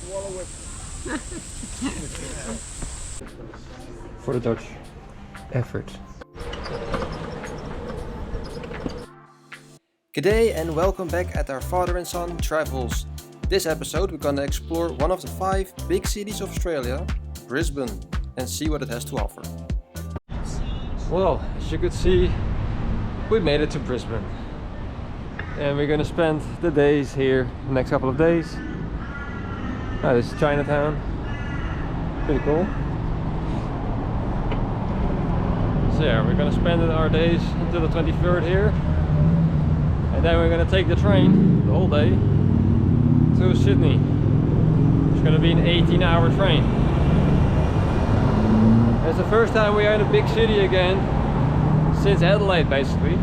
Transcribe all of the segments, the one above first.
swallow it. For the Dutch effort. G'day and welcome back at our father and son travels. This episode we're gonna explore one of the 5 big cities of Australia, Brisbane, and see what it has to offer. Well, as you could see, we made it to Brisbane. And we're gonna spend the days here, the next couple of days. This is Chinatown. Pretty cool. So yeah, we're gonna spend our days until the 23rd here. And then we're gonna take the train the whole day to Sydney. It's gonna be an 18-hour train. It's the first time we are in a big city again since Adelaide, basically.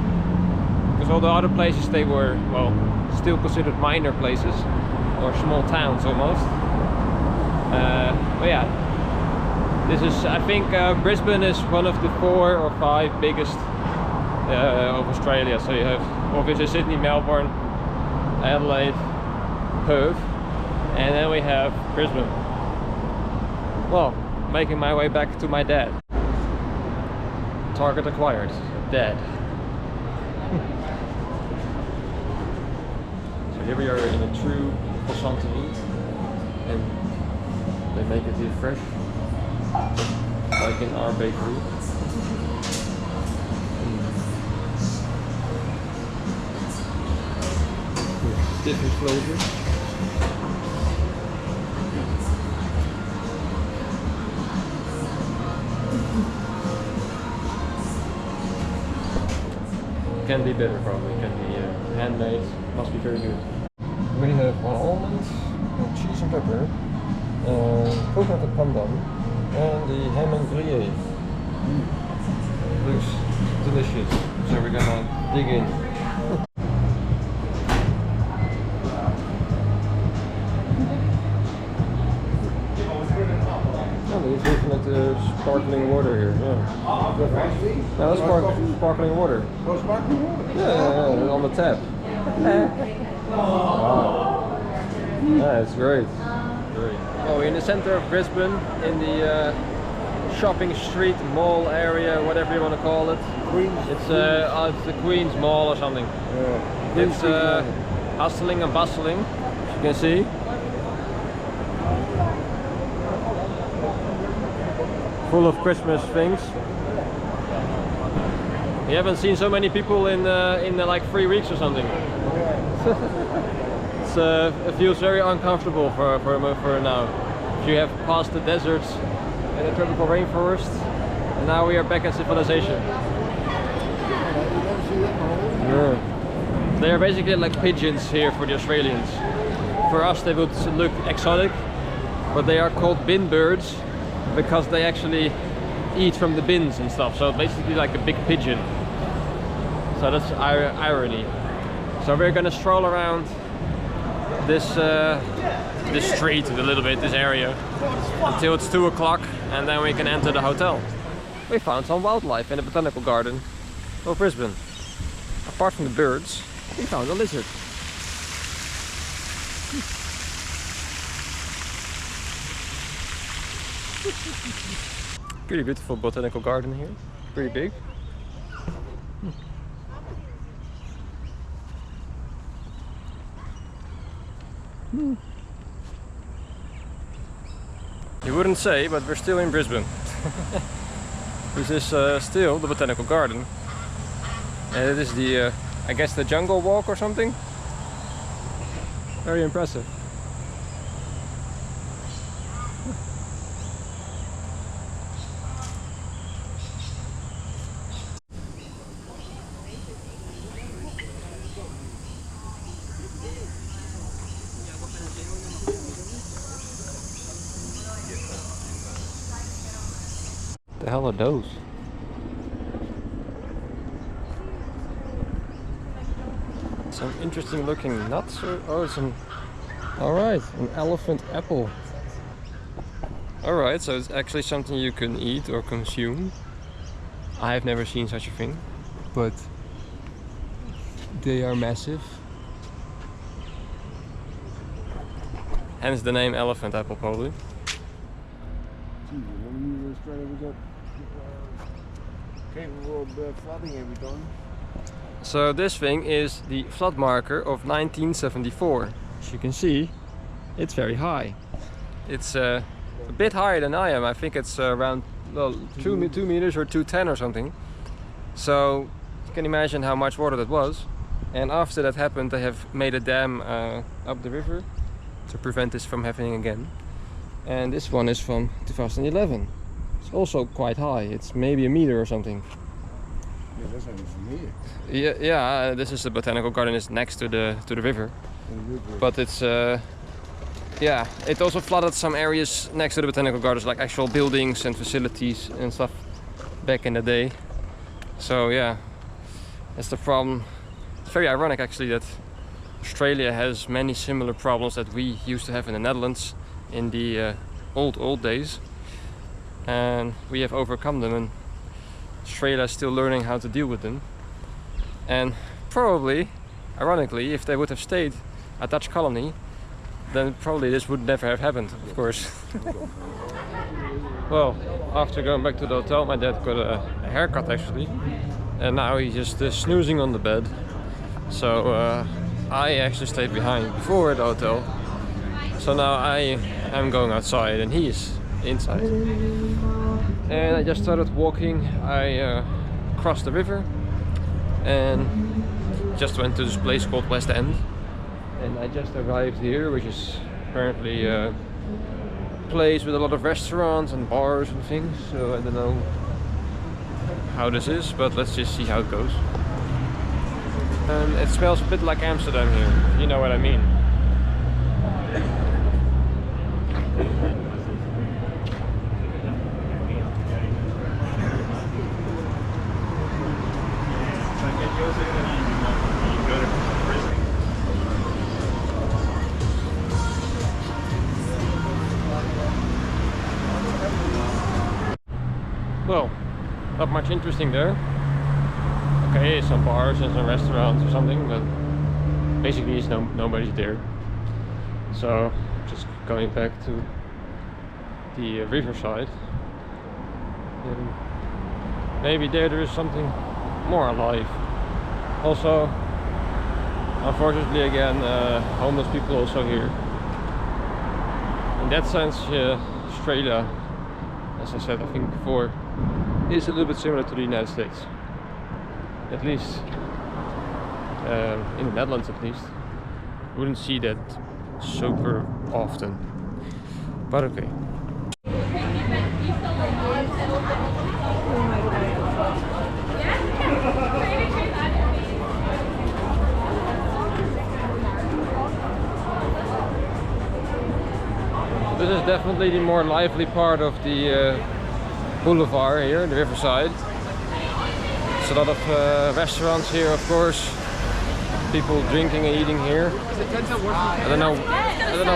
Because all the other places, they were, well, still considered minor places or small towns almost. But yeah, this is, I think Brisbane is one of the 4 or 5 biggest of Australia. So you have obviously Sydney, Melbourne, Adelaide, Perth, and then we have Brisbane. Well, making my way back to my dad. Target acquired. Dad. So here we are in a true croissant to eat, and they make it here fresh, like in our bakery. Different flavors. Can be better probably, can be handmade, must be very good. We have 1 almond, cheese and pepper, coconut and pandan, and the ham and gruyere. Looks delicious, so we're gonna dig in. He's looking at the sparkling water here, yeah. No, that's sparkling water. Oh, sparkling water? Yeah, on the tap. Wow. Yeah, it's great. Great. Well, we're in the center of Brisbane, in the shopping street, mall area, whatever you want to call it. It's the Queen's Mall or something. Yeah. It's hustling and bustling, as you can see. Full of Christmas things. We haven't seen so many people in like 3 weeks or something. It feels very uncomfortable for now. You have passed the deserts and the tropical rainforest, and now we are back in civilization. Yeah. They are basically like pigeons here for the Australians. For us they would look exotic, but they are called bin birds because they actually eat from the bins and stuff, so basically like a big pigeon. So that's irony. So we're gonna stroll around this street a little bit, this area, until it's 2 o'clock, and then we can enter the hotel. We found some wildlife in the Botanical Garden of Brisbane. Apart from the birds, we found a lizard. Pretty beautiful botanical garden here. Pretty big. You wouldn't say, but we're still in Brisbane. This is still the Botanical Garden. And it is the, I guess, the jungle walk or something. Very impressive. The hell are those? Some interesting looking nuts. Oh, some. Alright, an elephant apple. Alright, so it's actually something you can eat or consume. I have never seen such a thing, but they are massive. hence the name elephant apple probably. Gee, remember in Australia we got capable of flooding every time. So this thing is the flood marker of 1974. As you can see, it's very high. It's a bit higher than I am. I think it's around, well, 2 meters or 210 or something. So you can imagine how much water that was. And after that happened, they have made a dam up the river to prevent this from happening again. And this one is from 2011. It's also quite high. It's maybe a meter or something. Yeah, that's only from here. Yeah. This is the botanical garden. It's next to the river. But it's yeah, it also flooded some areas next to the botanical gardens, like actual buildings and facilities and stuff back in the day. So yeah, that's the problem. It's very ironic actually that Australia has many similar problems that we used to have in the Netherlands in the old days, and we have overcome them, and Australia is still learning how to deal with them. And probably, ironically, if they would have stayed a Dutch colony, then probably this would never have happened, of course. Well, after going back to the hotel, my dad got a haircut actually, and now he's just snoozing on the bed. So I actually stayed behind before at the hotel. So now I am going outside and he is inside. And I just started walking. I crossed the river and just went to this place called West End. And I just arrived here, which is apparently a place with a lot of restaurants and bars and things. So I don't know how this is, but let's just see how it goes. And it smells a bit like Amsterdam here, if you know what I mean. Well, not much interesting there. Okay, some bars and some restaurants or something, but basically nobody's there. So just going back to the riverside, and maybe there is something more alive. Also, unfortunately again, homeless people also here. In that sense, Australia, as I said I think before, is a little bit similar to the United States. At least in the Netherlands, at least you wouldn't see that super often, but okay. This is definitely the more lively part of the boulevard here, the riverside. There's a lot of restaurants here, of course. People drinking and eating here. I don't know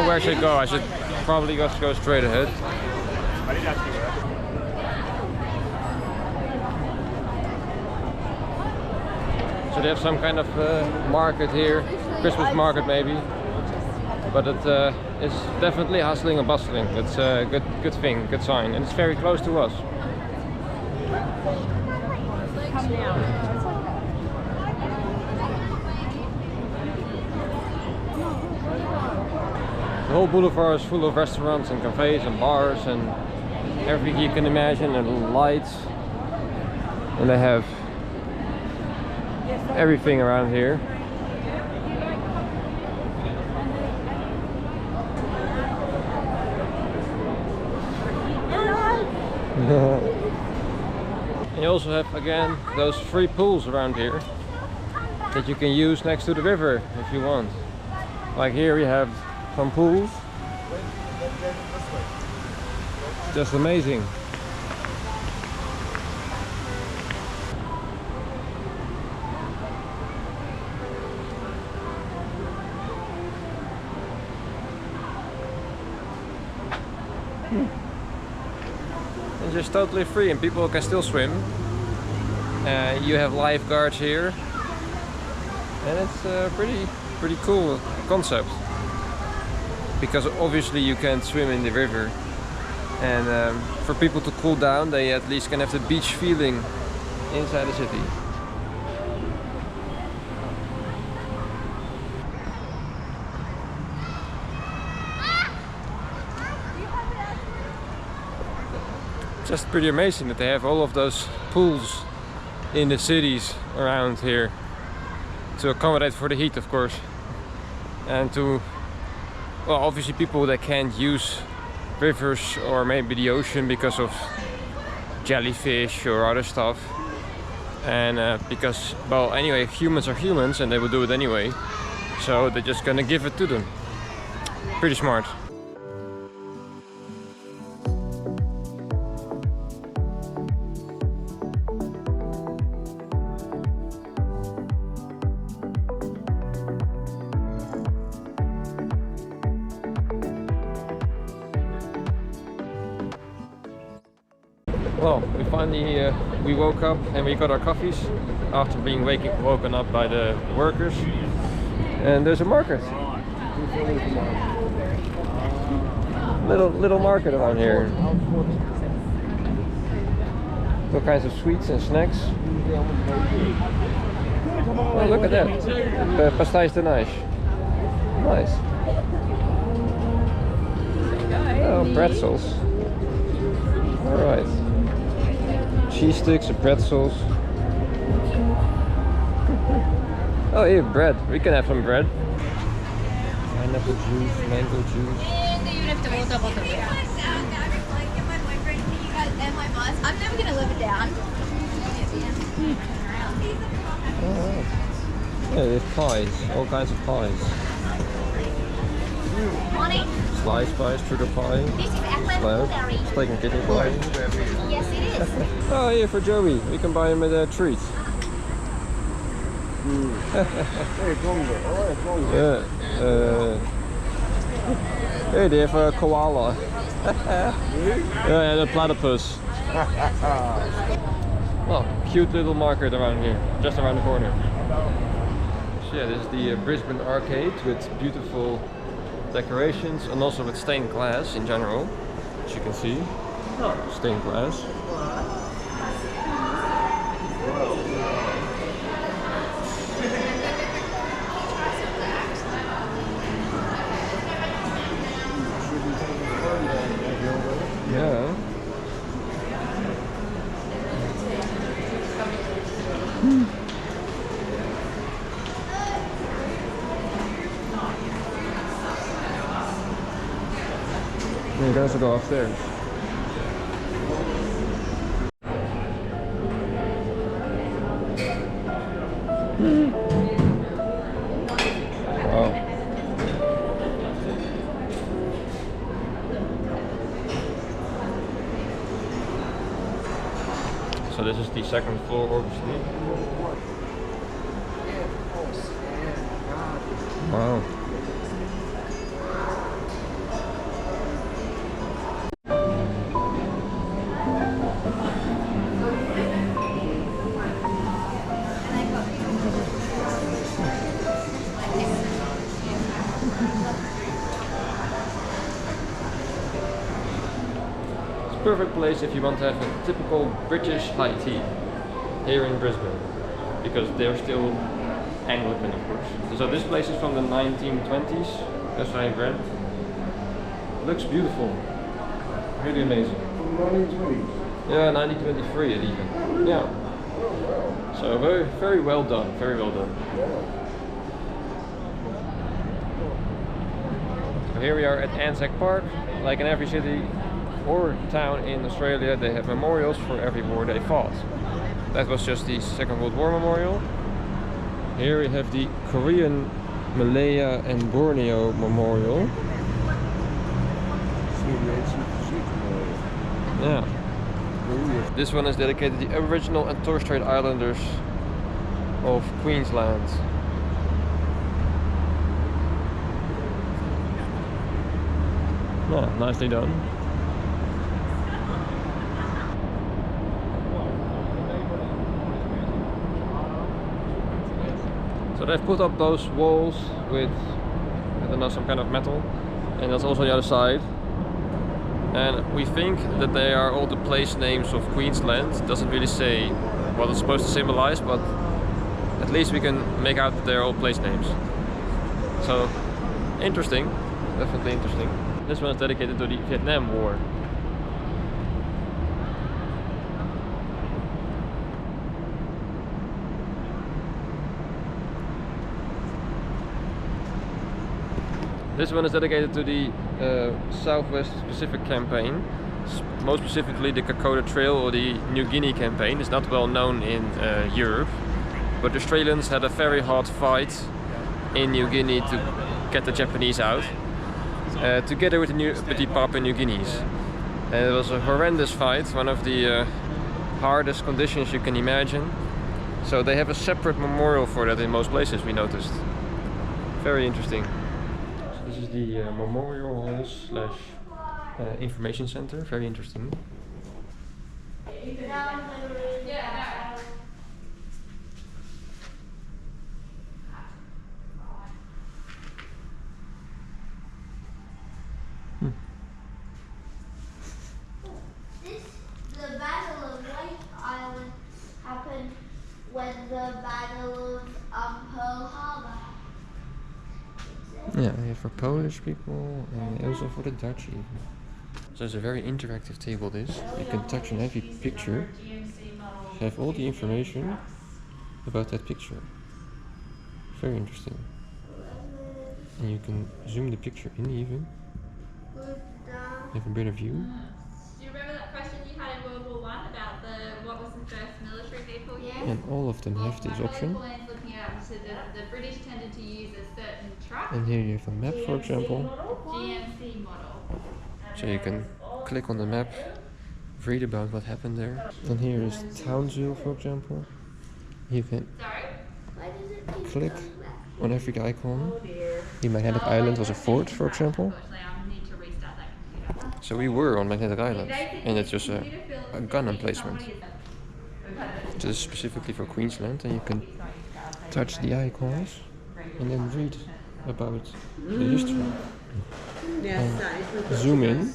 where I should go. I should probably just go straight ahead. So they have some kind of market here, Christmas market maybe. But it is definitely hustling and bustling. It's a good thing, good sign, and it's very close to us. The whole boulevard is full of restaurants and cafes and bars and everything you can imagine, and lights. And they have everything around here. And you also have again those free pools around here that you can use next to the river if you want. Like here we have some pools. Just amazing. It's just totally free and people can still swim. You have lifeguards here, and it's a pretty cool concept. because obviously you can't swim in the river. And for people to cool down, they at least can have the beach feeling inside the city. Just pretty amazing that they have all of those pools in the cities around here to accommodate for the heat, of course, and to, well, obviously people that can't use rivers or maybe the ocean because of jellyfish or other stuff, and because, well, anyway, humans are humans and they will do it anyway, so they're just gonna give it to them. Pretty smart. Well, we finally we woke up and we got our coffees after being woken up by the workers. And there's a market. Little market around here. All kinds of sweets and snacks. Oh, look at that. Pastéis de nage. Nice. Oh, pretzels. Alright. Cheese sticks and pretzels. Oh, here, bread. We can have some bread. Pineapple juice, mango juice. And you have to water bottle. I'm never gonna live it down. Oh. Yeah, there's pies. All kinds of pies. Sliced pies, sugar pie. This is apple blueberry. Steak and kidney pie. Yes, it is. Oh, here for Joey. We can buy him a treat. Hey, Congo. Alright, Congo. Yeah. Hey, they have a koala. Yeah, and a platypus. Well, cute little market around here, just around the corner. So yeah, this is the Brisbane arcade with beautiful decorations and also with stained glass in general, as you can see. Stained glass. Yeah. You can also go upstairs. Wow. So this is the second floor, obviously. Wow. Perfect place if you want to have a typical British high tea here in Brisbane, because they're still Anglican, of course. So this place is from the 1920s, as I read. Looks beautiful, really amazing. From the 1920s? Yeah, 1923 it even. Yeah. So very well done, very well done. So here we are at Anzac Park. Like in every city or town in Australia, they have memorials for every war they fought. That was just the Second World War memorial. Here we have the Korean, Malaya and Borneo memorial. Yeah. This one is dedicated to the Aboriginal and Torres Strait Islanders of Queensland. Yeah, nicely done. So they've put up those walls with, I don't know, some kind of metal, and that's also the other side. And we think that they are all the place names of Queensland. It doesn't really say what it's supposed to symbolize, but at least we can make out that they're all place names. So, interesting, definitely interesting. This one is dedicated to the Vietnam War. This one is dedicated to the Southwest Pacific campaign, most specifically the Kokoda Trail or the New Guinea campaign. It's not well known in Europe, but the Australians had a very hard fight in New Guinea to get the Japanese out, together with the Papua New Guineas. And it was a horrendous fight, one of the hardest conditions you can imagine. So they have a separate memorial for that in most places, we noticed. Very interesting. This is the memorial hall slash information center. Very interesting. The Battle of White Island happened when the Battle of Pearl Harbor. Yeah, for Polish people and also for the Dutch even. So it's a very interactive table this. You can touch on every picture, have all the information about that picture. Very interesting. And you can zoom the picture in even. Have a better view. Do you remember that question you had in World War I about what was the first military vehicle used? And all of them have this option. Looking at the British tended to use a certain truck. And here you have a map, for example. GMC model. So you can click on the map, read about what happened there. And here is Townsville, for example. You can click on every icon. The Magnetic Island was a fort, for example. So we were on Magnetic Island, and it's just a gun emplacement. So this is specifically for Queensland, and you can touch the icons and then read about the history. And zoom in.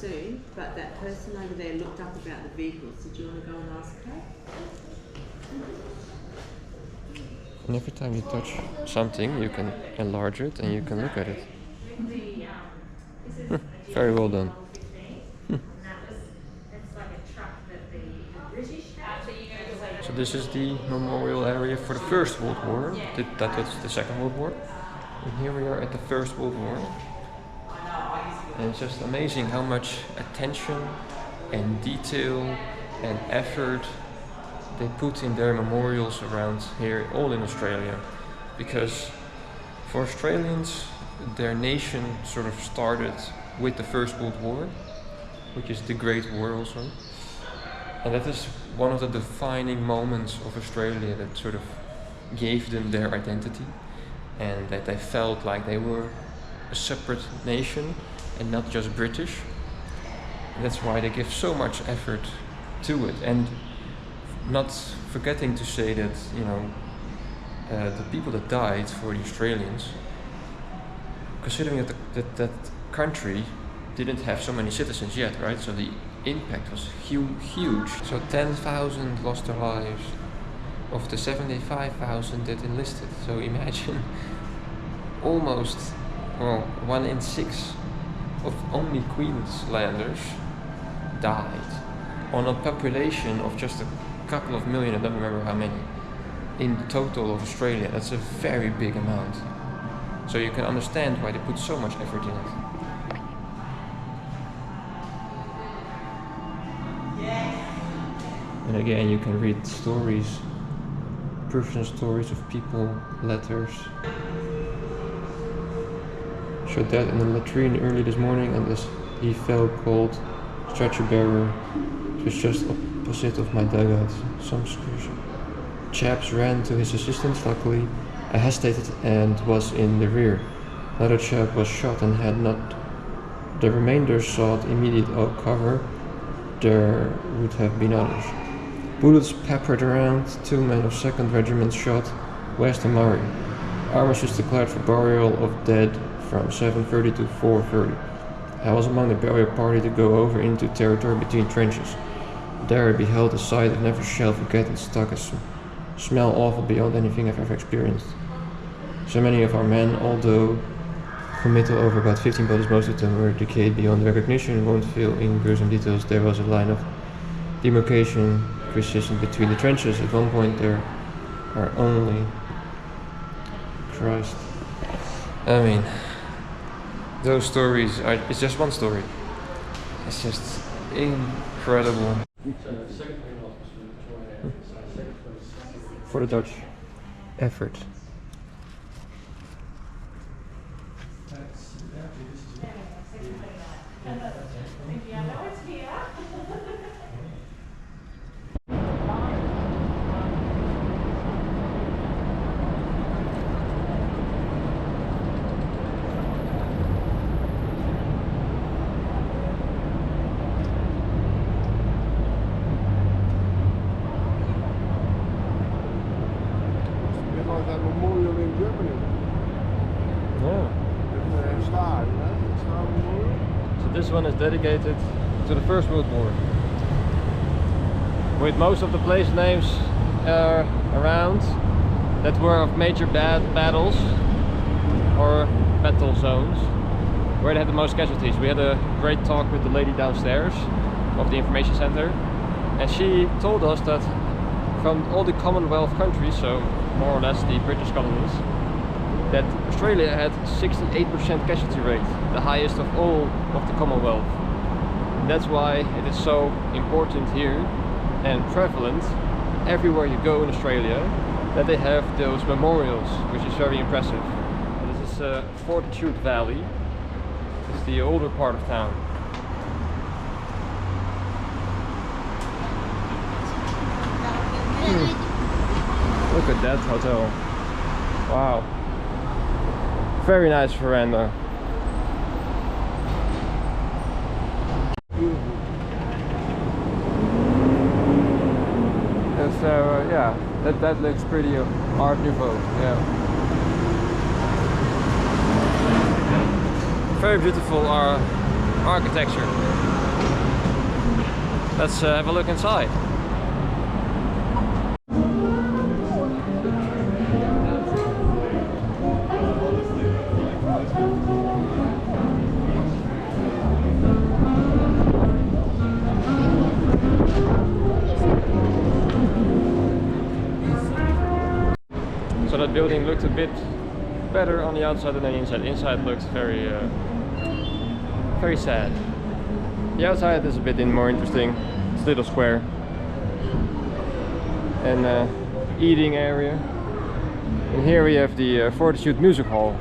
But that person over there looked up about the vehicles. Did you want to go and ask her? And every time you touch something, you can enlarge it and you can look at it. Very well done. So this is the memorial area for the First World War. That was the Second World War. And here we are at the First World War. And it's just amazing how much attention and detail and effort they put in their memorials around here, all in Australia. Because for Australians, their nation sort of started with the First World War, which is the Great War also. And that is one of the defining moments of Australia that sort of gave them their identity, and that they felt like they were a separate nation and not just British. And that's why they give so much effort to it, and not forgetting to say that, you know, the people that died for the Australians, considering that that country didn't have so many citizens yet, right? So the impact was huge. So 10,000 lost their lives of the 75,000 that enlisted. So imagine almost, well, 1 in 6 of only Queenslanders died on a population of just a couple of million, I don't remember how many, in total of Australia. That's a very big amount. So you can understand why they put so much effort in it. And again, you can read stories, personal stories of people, letters. Showed that in the latrine early this morning, and as he fell cold, stretcher bearer was just opposite of my dugout. Some chaps ran to his assistance. Luckily, I hesitated and was in the rear. Another chap was shot and had not. The remainder sought immediate cover. There would have been others. Bullets peppered around. 2 men of 2nd Regiment shot west of Murray. Armistice declared for burial of dead from 7:30 to 4:30. I was among the barrier party to go over into territory between trenches. There I beheld a sight I never shall forget and stuck a smell awful beyond anything I've ever experienced. So many of our men, although committal over about 15 bodies, most of them were decayed beyond recognition, won't fill in gruesome details. There was a line of demarcation consistent between the trenches. At one point there are only... Christ. I mean, those stories are... It's just one story. It's just incredible. For the Dutch effort. That memorial in Germany. Yeah. The Star, you know? The Star Memorial. So this one is dedicated to the First World War. With most of the place names around that were of major battles or battle zones where they had the most casualties. We had a great talk with the lady downstairs of the information center, and she told us that from all the Commonwealth countries, so more or less the British colonies, that Australia had 68% casualty rate, the highest of all of the Commonwealth. And that's why it is so important here and prevalent everywhere you go in Australia that they have those memorials, which is very impressive. And this is Fortitude Valley. It's the older part of town. Look at that hotel. Wow. Very nice veranda. And so yeah, that looks pretty Art Nouveau. Yeah. Very beautiful architecture. Let's have a look inside. So that building looked a bit better on the outside than on the inside. The inside looks very very sad. The outside is a bit more interesting. It's a little square. And eating area. And here we have the Fortitude Music Hall.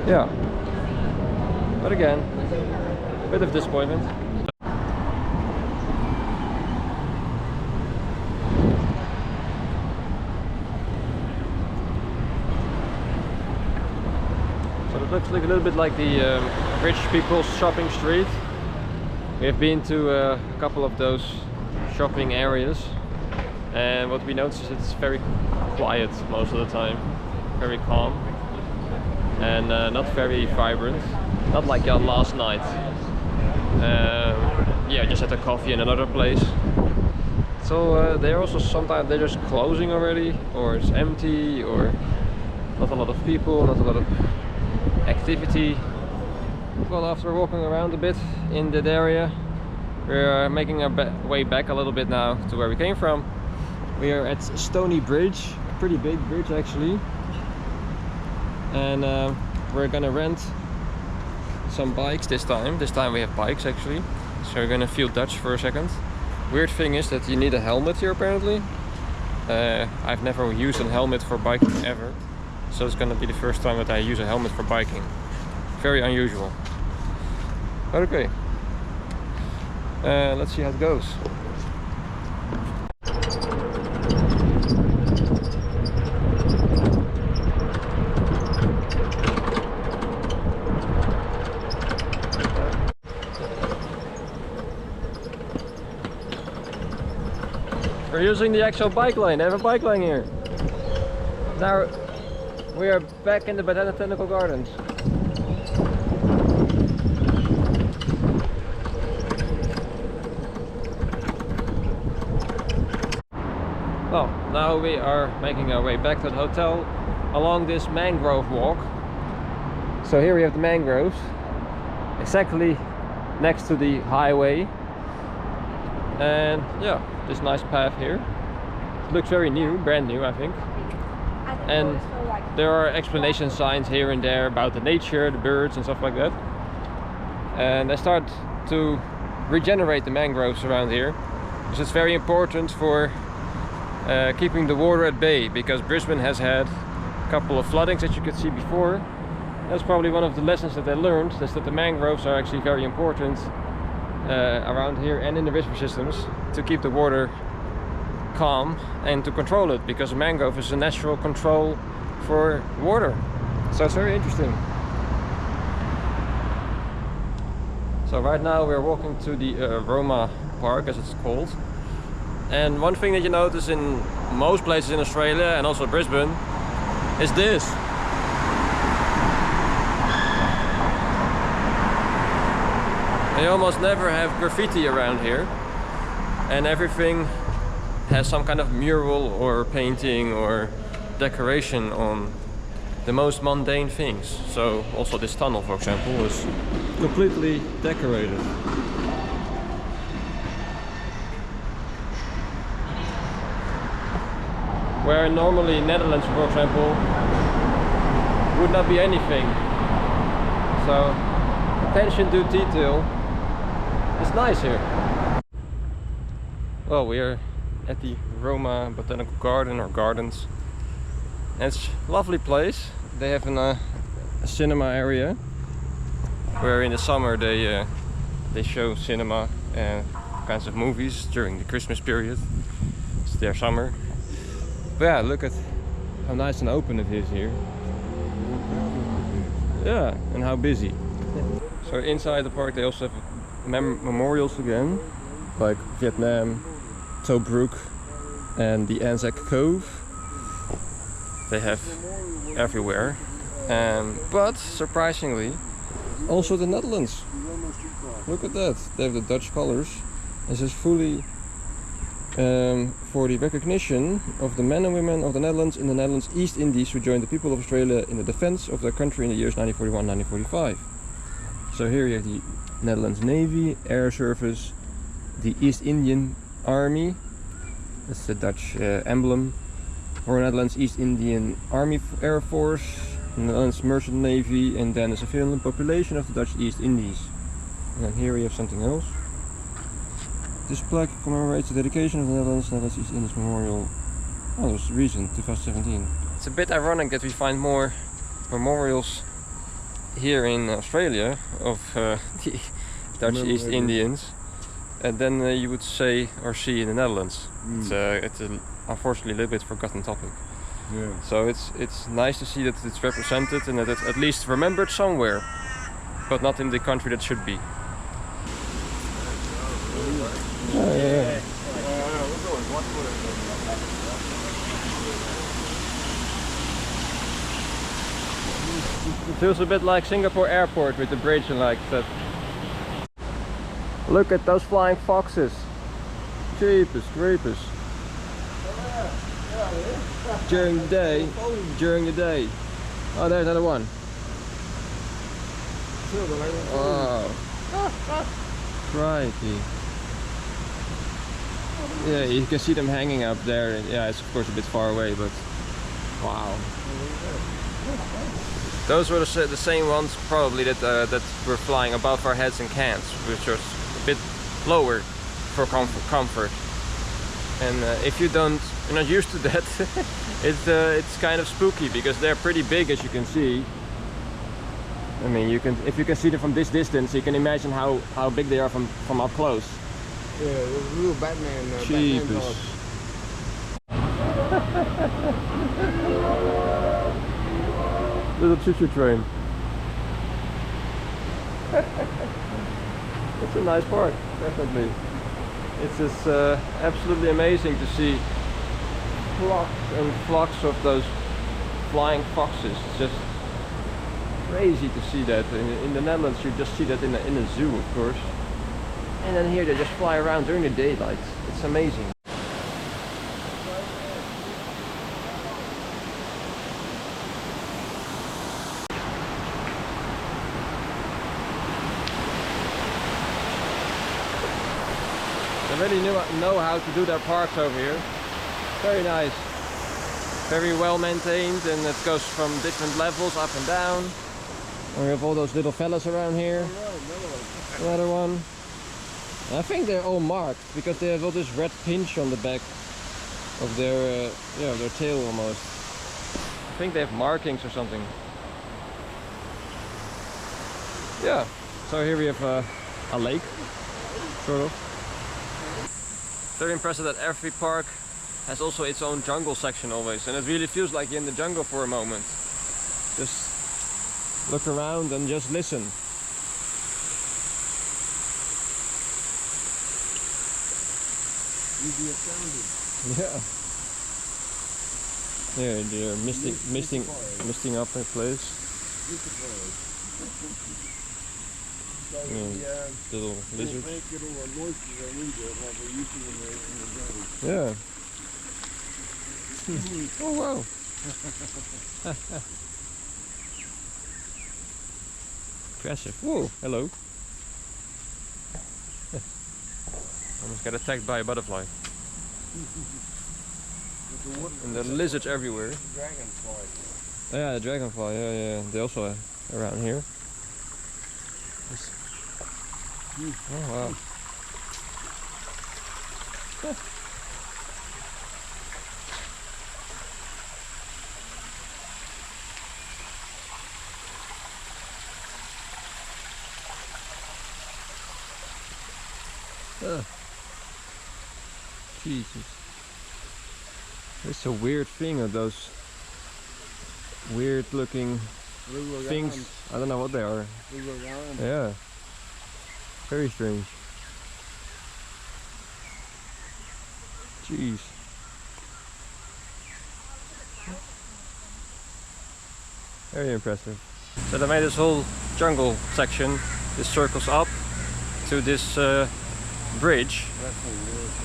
Yeah. But again, a bit of disappointment. Looks like a little bit like the rich people's shopping street. We have been to a couple of those shopping areas, and what we notice is it's very quiet most of the time, very calm, and not very vibrant. Not like last night. Yeah, just had a coffee in another place. So they're also sometimes they're just closing already, or it's empty, or not a lot of people, not a lot of activity. Well, after walking around a bit in that area, we're making our way back a little bit now to where we came from. We are at Stony Bridge, a pretty big bridge actually, and we're gonna rent some bikes this time. This time we have bikes actually, so we're gonna feel Dutch for a second. Weird thing is that you need a helmet here apparently. I've never used a helmet for biking ever. So it's gonna be the first time that I use a helmet for biking. Very unusual. But okay. Let's see how it goes. We're using the actual bike lane. They have a bike lane here. Now we are back in the Botanical Gardens. now we are making our way back to the hotel along this mangrove walk. So here we have the mangroves, exactly next to the highway. And yeah, this nice path here. It looks very new, brand new, I think. And there are explanation signs here and there about the nature, the birds and stuff like that. And they start to regenerate the mangroves around here, because it's very important for keeping the water at bay, because Brisbane has had a couple of floodings that you could see before. That's probably one of the lessons that they learned, is that the mangroves are actually very important around here and in the river systems to keep the water calm and to control it, because a mangrove is a natural control for water. So it's very interesting. So right now we're walking to the Roma Park, as it's called. And one thing that you notice in most places in Australia and also Brisbane is this. They almost never have graffiti around here, and everything has some kind of mural or painting or decoration on the most mundane things. So also this tunnel, for example, is completely decorated. Where normally Netherlands, for example, would not be anything. So attention to detail is nice here. Well, we are at the Roma Botanical Garden or Gardens. And it's a lovely place. They have a cinema area where in the summer they show cinema and kinds of movies during the Christmas period. It's their summer. But yeah, look at how nice and open it is here. Yeah, and how busy. So inside the park they also have memorials again, like Vietnam, Tobruk and the Anzac Cove. They have everywhere. But surprisingly, also the Netherlands. Look at that. They have the Dutch colors. This is fully for the recognition of the men and women of the Netherlands in the Netherlands East Indies who joined the people of Australia in the defense of their country in the years 1941-1945. So here you have the Netherlands Navy, Air Service, the East Indian Army, that's the Dutch emblem, or Netherlands East Indian Army Air Force, Netherlands Merchant Navy, and then the civilian population of the Dutch East Indies. And then here we have something else. This plaque commemorates the dedication of the Netherlands East Indies Memorial. Oh, it was recent, 2017. It's a bit ironic that we find more memorials here in Australia of the Dutch East Indians, and then you would say or see in the Netherlands. It's unfortunately a little bit forgotten topic. Yeah. So it's nice to see that it's represented and that it's at least remembered somewhere, but not in the country that should be. Yeah. It feels a bit like Singapore airport with the bridge and like that. Look at those flying foxes. Jeepers creepers. During the day. Oh, there's another one. Wow. Crikey. Yeah, you can see them hanging up there. Yeah, it's of course a bit far away, but wow. Those were the same ones probably that were flying above our heads in cans, which was a bit lower for comfort. And if you're not used to that, it's kind of spooky because they're pretty big, as you can see. I mean, if you can see them from this distance, you can imagine how big they are from up close. Yeah, there's a little Batman. Jeepers. Little choo-choo train. It's a nice park, definitely. It's just absolutely amazing to see flocks and flocks of those flying foxes. It's just crazy to see that. In the Netherlands you just see that in a zoo, of course. And then here they just fly around during the daylight. It's amazing. really know how to do their parks over here. Very nice. Very well maintained, and it goes from different levels up and down. And we have all those little fellas around here. Another one. I think they're all marked because they have all this red pinch on the back of their, their tail almost. I think they have markings or something. Yeah. So here we have a lake, sort of. Very impressive that every park has also its own jungle section always, and it really feels like you're in the jungle for a moment. Just look around and just listen. You'd be astounded. Yeah. Yeah, they're misting up in place. Little lizards. Yeah. Oh wow. Impressive. Whoa, hello. Almost got attacked by a butterfly. And there are lizards everywhere. Dragonfly. Yeah, the dragonfly, yeah. They also are around here. Oh wow. Jesus. It's a weird thing of those weird looking things. I don't know what they are. Yeah. Very strange. Jeez. Very impressive. So they made this whole jungle section. This circles up to this bridge,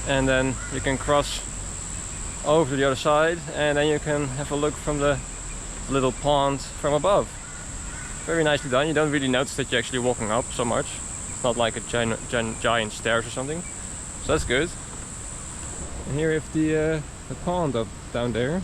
and then you can cross over to the other side, and then you can have a look from the little pond from above. Very nicely done. You don't really notice that you're actually walking up so much. It's not like a giant stairs or something, so that's good. And here we have the pond up down there.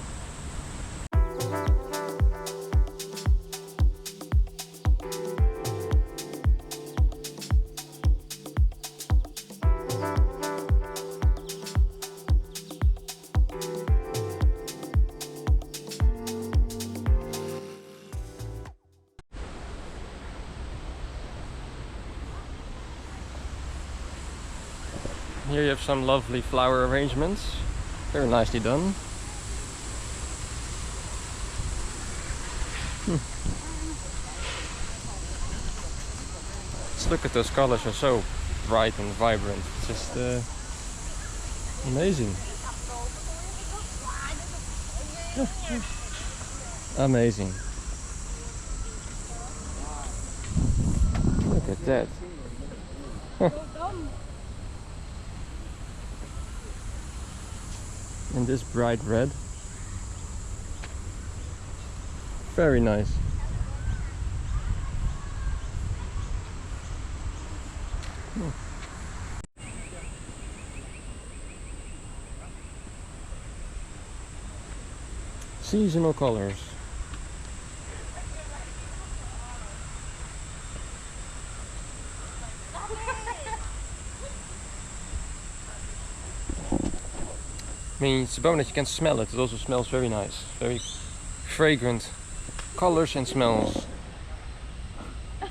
Here you have some lovely flower arrangements, very nicely done. Let's look at those colors, are so bright and vibrant. It's just amazing. Amazing. Look at that. And this bright red. Very nice. Seasonal colors. I mean, it's a bone that you can smell it. It also smells very nice. Very fragrant colors and smells. But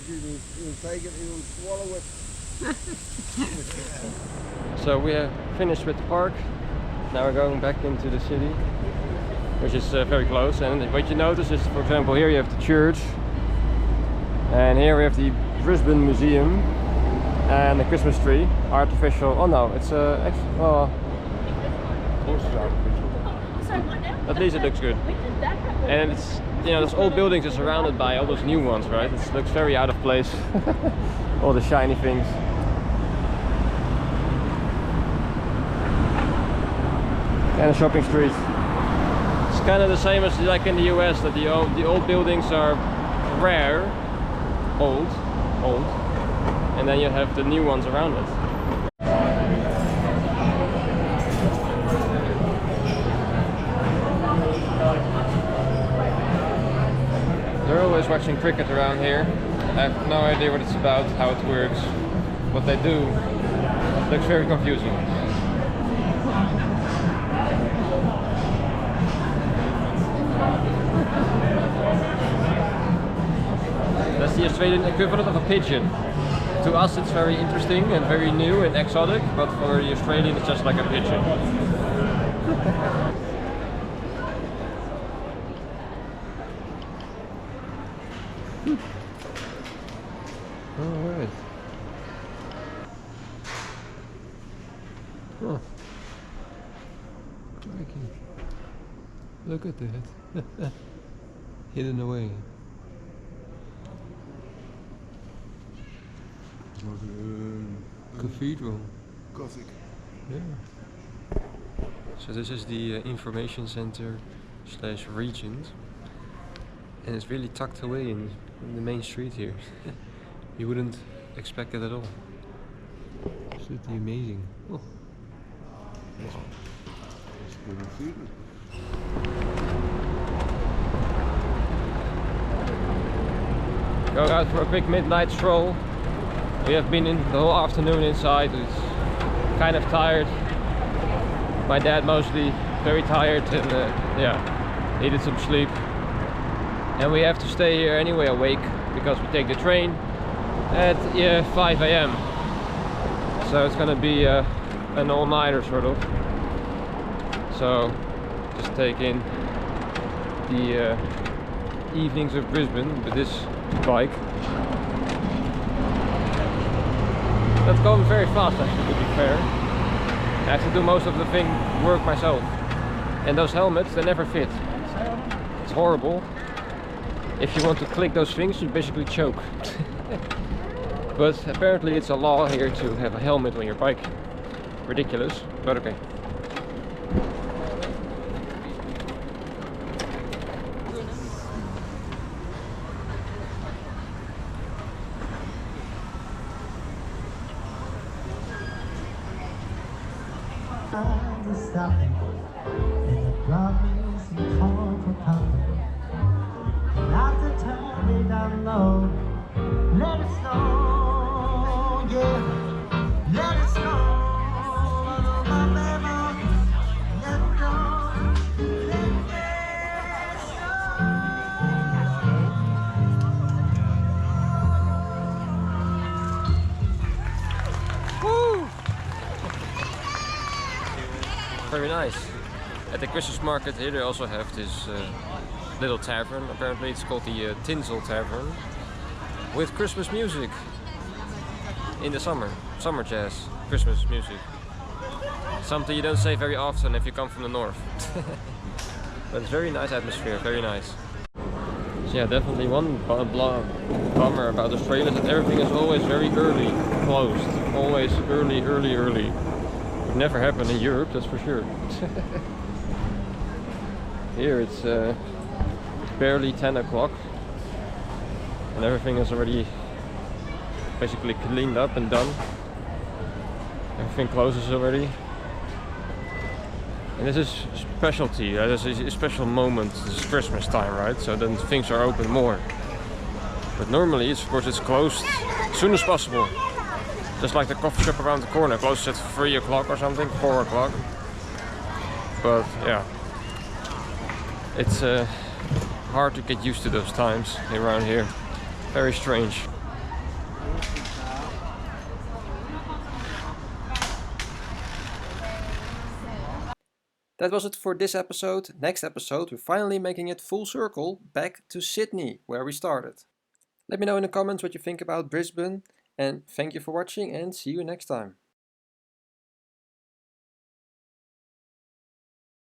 you take it, you swallow it. So we have finished with the park. Now we're going back into the city, which is very close. And what you notice is, for example, here you have the church. And here we have the Brisbane Museum and the Christmas tree, artificial. Oh no, it's oh. At least it looks good. And it's, those old buildings are surrounded by all those new ones, right? It looks very out of place. All the shiny things. And the shopping street. It's kind of the same as like in the US, that the old buildings are rare, old, and then you have the new ones around it. They're always watching cricket around here. I have no idea what it's about, how it works, what they do. It looks very confusing. That's the Australian equivalent of a pigeon. To us it's very interesting and very new and exotic, but for the Australian it's just like a pigeon. Alright. Oh. Look at that. Hidden away. Cathedral. Gothic. Yeah. So this is the information center / regent, and it's really tucked away in the main street here. You wouldn't expect it at all. Absolutely amazing. Oh. Wow. That's good cathedral. Go out for a quick midnight stroll. We have been in the whole afternoon inside. It's kind of tired. My dad mostly very tired, and yeah, needed some sleep. And we have to stay here anyway awake because we take the train at 5 AM. So it's gonna be an all-nighter sort of. So just take in the evenings of Brisbane with this bike. That's going very fast actually, to be fair. I have to do most of the work myself. And those helmets, they never fit. It's horrible. If you want to click those things, you basically choke. But apparently it's a law here to have a helmet on your bike. Ridiculous, but okay. Very nice. At the Christmas market here they also have this little tavern. Apparently it's called the Tinsel Tavern, with Christmas music in the summer jazz, Christmas music. Something you don't say very often if you come from the north. But it's very nice atmosphere, very nice. So yeah, definitely one bummer about Australia is that everything is always very early closed. Always early. Would never happen in Europe, that's for sure. Here it's barely 10 o'clock and everything is already basically cleaned up and done. Everything closes already. And this is specialty, this is a special moment. This is Christmas time, right? So then things are open more. But normally, of course, it's closed as soon as possible. Just like the coffee shop around the corner, closes at 3 o'clock or something, 4 o'clock. But yeah, it's hard to get used to those times around here. Very strange. That was it for this episode. Next episode, we're finally making it full circle back to Sydney, where we started. Let me know in the comments what you think about Brisbane, and thank you for watching and see you next time.